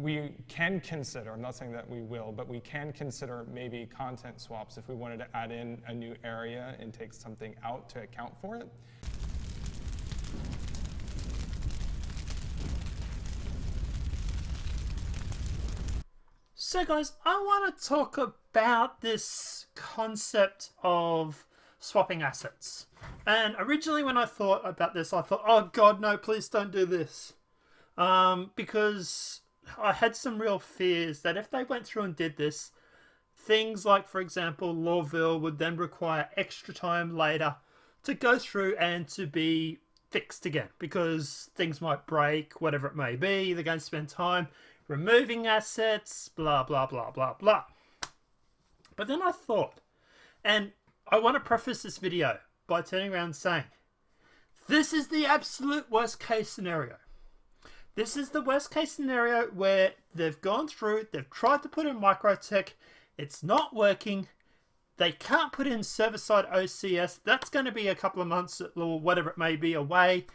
we can consider, I'm not saying that we will, but we can consider maybe content swaps if we wanted to add in a new area and take something out to account for it. So guys, I want to talk about this concept of swapping assets. And originally when I thought about this, I thought, oh God, no, please don't do this. Because I had some real fears that if they went through and did this, things like, for example, Lawville would then require extra time later to go through and to be fixed again. Because things might break, whatever it may be. They're going to spend time removing assets, blah, blah, blah, blah, blah. But then I thought, and I want to preface this video by turning around and saying, this is the absolute worst case scenario. This is the worst case scenario where they've gone through, they've tried to put in microtech, it's not working, they can't put in server-side OCS, that's going to be a couple of months or whatever it may be away,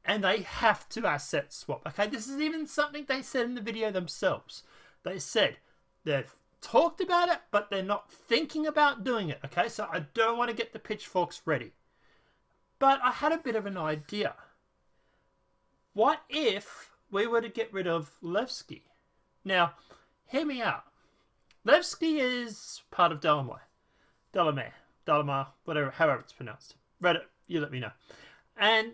and they have to asset swap. Okay, this is even something they said in the video themselves. They said they've talked about it, but they're not thinking about doing it. Okay, so I don't want to get the pitchforks ready. But I had a bit of an idea. What if we were to get rid of Levski? Now, hear me out. Levski is part of Delamere, whatever, however it's pronounced. Reddit, you let me know. And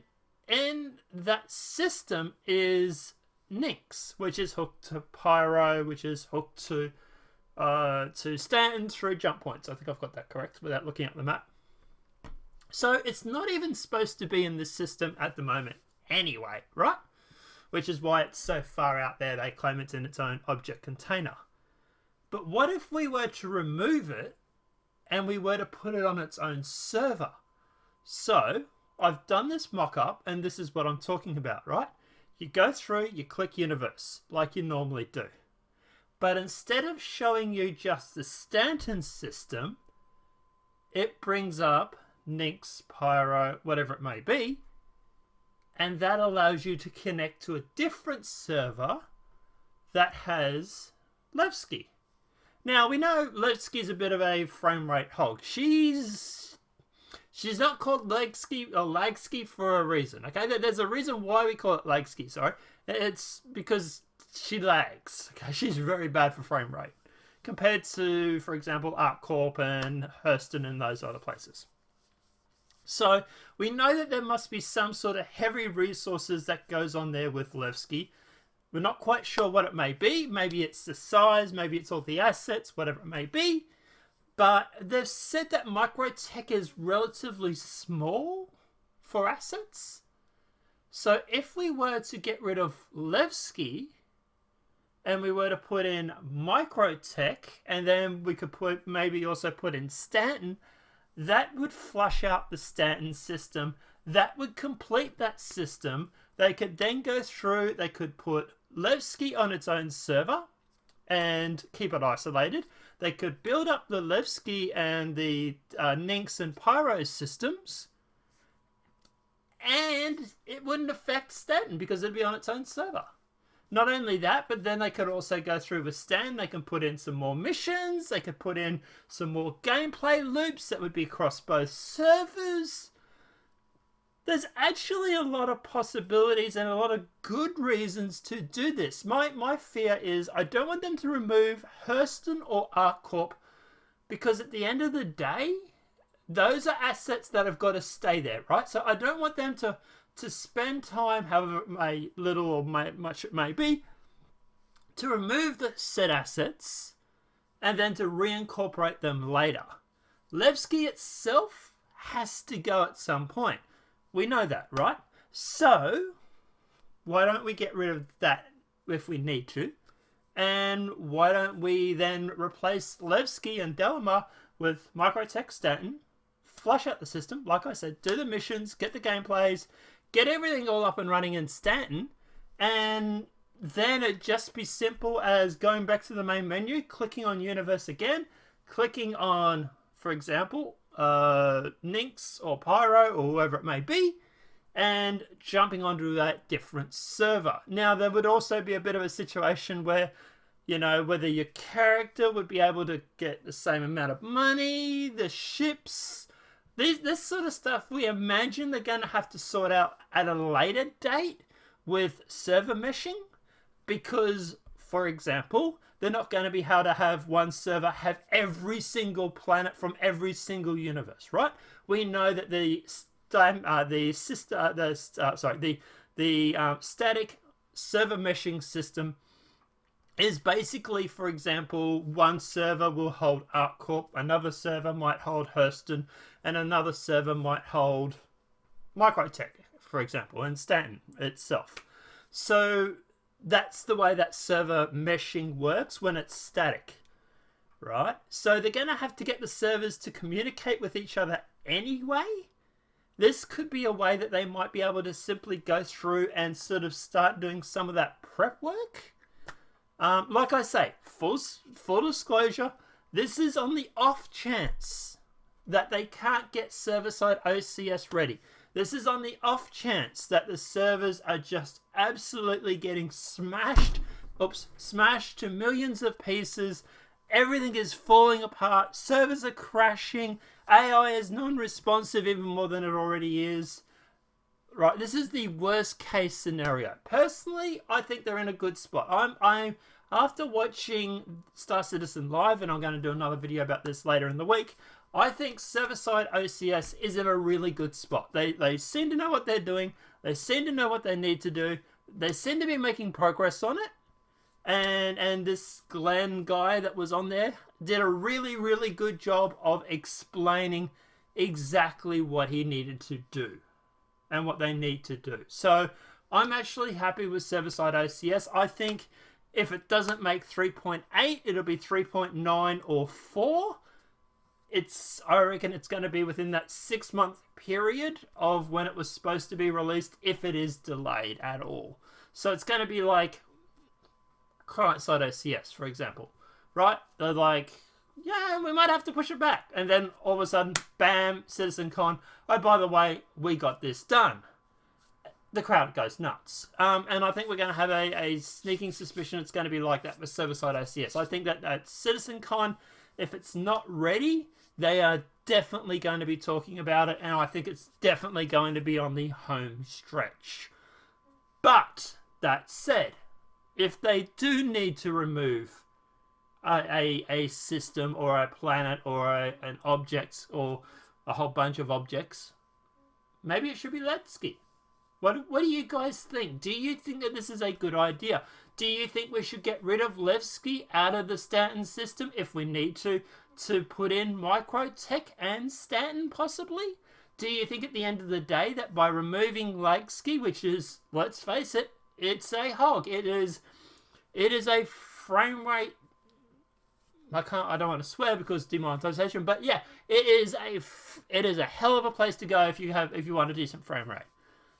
in that system is Nix, which is hooked to Pyro, which is hooked to Stanton through jump points. I think I've got that correct without looking at the map. So it's not even supposed to be in this system at the moment anyway, right? Which is why it's so far out there. They claim it's in its own object container. But what if we were to remove it and we were to put it on its own server? So I've done this mock-up, and this is what I'm talking about, right? You go through, you click Universe, like you normally do. But instead of showing you just the Stanton system, it brings up Nix, Pyro, whatever it may be, and that allows you to connect to a different server that has Levski. Now, we know Levski's a bit of a frame rate hog. She's not called Levski or Lagski for a reason, okay? There's a reason why we call it Lagski, sorry. It's because she lags, okay? She's very bad for frame rate compared to, for example, ArcCorp and Hurston and those other places. So we know that there must be some sort of heavy resources that goes on there with Levski. We're not quite sure what it may be. Maybe it's the size, maybe it's all the assets, whatever it may be. But they've said that microtech is relatively small for assets. So if we were to get rid of Levski and we were to put in microtech, and then we could maybe also put in Stanton, that would flush out the Stanton system. That would complete that system. They could then go through, they could put Levski on its own server and keep it isolated. They could build up the Levski and the Nix and Pyro systems, and it wouldn't affect Stanton because it'd be on its own server. Not only that, but then they could also go through with Stanton. They can put in some more missions. They could put in some more gameplay loops that would be across both servers. There's actually a lot of possibilities and a lot of good reasons to do this. My fear is I don't want them to remove Hurston or ArcCorp because at the end of the day, those are assets that have got to stay there, right? So I don't want them to spend time, however little or much it may be, to remove the said assets and then to reincorporate them later. Levski itself has to go at some point. We know that, right? So why don't we get rid of that if we need to? And why don't we then replace Levski and Delamere with Microtech Stanton, flush out the system, like I said, do the missions, get the gameplays, get everything all up and running in Stanton, and then it'd just be simple as going back to the main menu, clicking on Universe again, clicking on, for example, Nix or Pyro or whoever it may be, and jumping onto that different server. Now, there would also be a bit of a situation where, you know, whether your character would be able to get the same amount of money, the ships, this sort of stuff, we imagine they're going to have to sort out at a later date with server meshing, because, for example, they're not going to be able to have one server have every single planet from every single universe, right? We know that the static server meshing system is basically, for example, one server will hold ArcCorp, another server might hold Hurston, and another server might hold Microtech, for example, and Stanton itself. So that's the way that server meshing works when it's static, right? So they're going to have to get the servers to communicate with each other anyway. This could be a way that they might be able to simply go through and sort of start doing some of that prep work. Like I say, full disclosure, this is on the off chance that they can't get server-side OCS ready. This is on the off chance that the servers are just absolutely getting smashed to millions of pieces. Everything is falling apart. Servers are crashing. AI is non-responsive even more than it already is. Right, this is the worst case scenario. Personally, I think they're in a good spot. I'm after watching Star Citizen Live, and I'm going to do another video about this later in the week, I think server-side OCS is in a really good spot. They seem to know what they're doing. They seem to know what they need to do. They seem to be making progress on it. And this Glenn guy that was on there did a really, really good job of explaining exactly what he needed to do and what they need to do. So I'm actually happy with server-side OCS. I think if it doesn't make 3.8, it'll be 3.9 or 4. I reckon it's going to be within that 6-month period of when it was supposed to be released, if it is delayed at all. So it's going to be like client-side OCS, for example, right? They're like, yeah, we might have to push it back. And then all of a sudden, bam, CitizenCon, oh, by the way, we got this done. The crowd goes nuts. And I think we're going to have a sneaking suspicion it's going to be like that with server-side OCS. I think that at CitizenCon, if it's not ready, they are definitely going to be talking about it, and I think it's definitely going to be on the home stretch. But, that said, if they do need to remove a system or a planet or an object or a whole bunch of objects, maybe it should be Levski. What do you guys think? Do you think that this is a good idea? Do you think we should get rid of Levski out of the Stanton system if we need to put in Microtech and Stanton possibly? Do you think at the end of the day that by removing Levski, which is, let's face it, it's a hog. It is a frame rate. I don't want to swear because demonetization, but yeah, it is a hell of a place to go if you want a decent frame rate.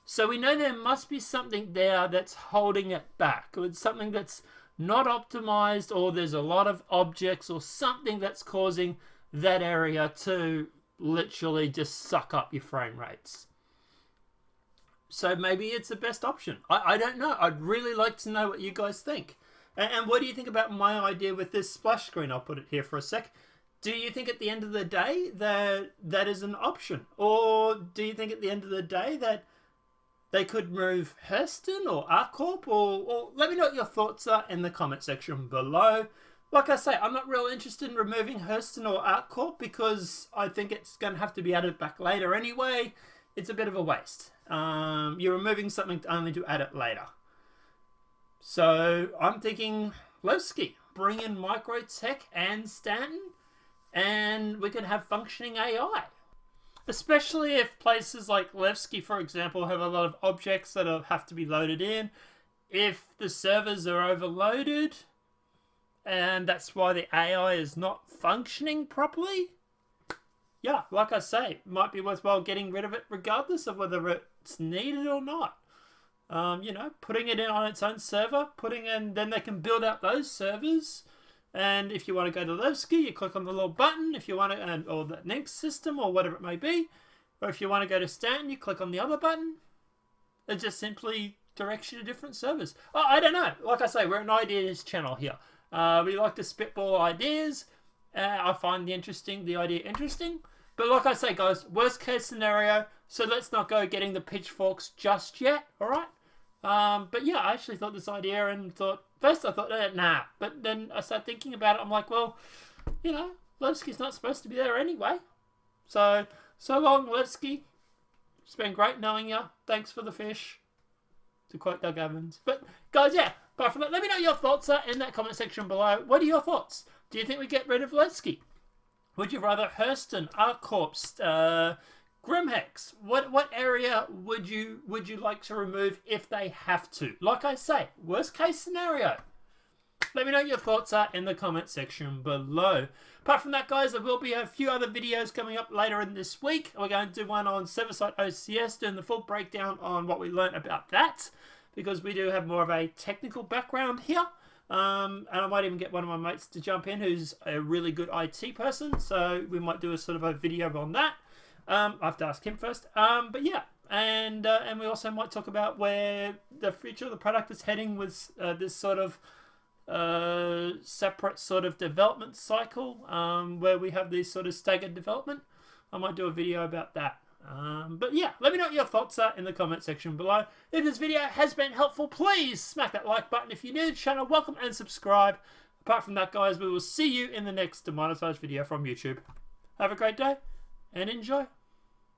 So we know there must be something there that's holding it back. It's something that's not optimized, or there's a lot of objects or something that's causing that area to literally just suck up your frame rates. So maybe it's the best option. I don't know. I'd really like to know what you guys think. And what do you think about my idea with this splash screen? I'll put it here for a sec. Do you think at the end of the day that is an option? Or do you think at the end of the day that they could move Hurston or ArcCorp, or let me know what your thoughts are in the comment section below. Like I say, I'm not real interested in removing Hurston or ArcCorp because I think it's going to have to be added back later anyway. It's a bit of a waste. You're removing something only to add it later. So I'm thinking Levski, bring in Microtech and Stanton, and we can have functioning AI. Especially if places like Levski, for example, have a lot of objects that have to be loaded in. If the servers are overloaded, and that's why the AI is not functioning properly, yeah, like I say, it might be worthwhile getting rid of it regardless of whether it's needed or not. Putting it in on its own server, then they can build out those servers. And if you want to go to Levski, you click on the little button. If you want to, or the next system, or whatever it may be. Or if you want to go to Stanton, you click on the other button. It just simply directs you to different servers. Oh, I don't know. Like I say, we're an ideas channel here. We like to spitball ideas. I find the idea interesting. But like I say, guys, worst case scenario. So let's not go getting the pitchforks just yet. All right. But yeah, I actually thought this idea and thought first I thought nah. But then I started thinking about it. I'm like, well, you know, Levski's not supposed to be there anyway. So long, Levski. It's been great knowing you. Thanks for the fish. To quote Doug Evans. But guys, yeah. Apart from that, let me know your thoughts in that comment section below. What are your thoughts? Do you think we get rid of Levski? Would you rather Hurston, Arcorps, Grimhex? What area would you like to remove if they have to? Like I say, worst case scenario. Let me know your thoughts in the comment section below. Apart from that, guys, there will be a few other videos coming up later in this week. We're going to do one on server-side OCS, doing the full breakdown on what we learned about that, because we do have more of a technical background here. And I might even get one of my mates to jump in who's a really good IT person, so we might do a sort of a video on that. I have to ask him first. But yeah, and we also might talk about where the future of the product is heading with this sort of separate sort of development cycle, where we have this sort of staggered development. I might do a video about that. But yeah, let me know what your thoughts are in the comment section below. If this video has been helpful, please smack that like button. If you're new to the channel, welcome and subscribe. Apart from that, guys, we will see you in the next demonetized video from YouTube. Have a great day and enjoy.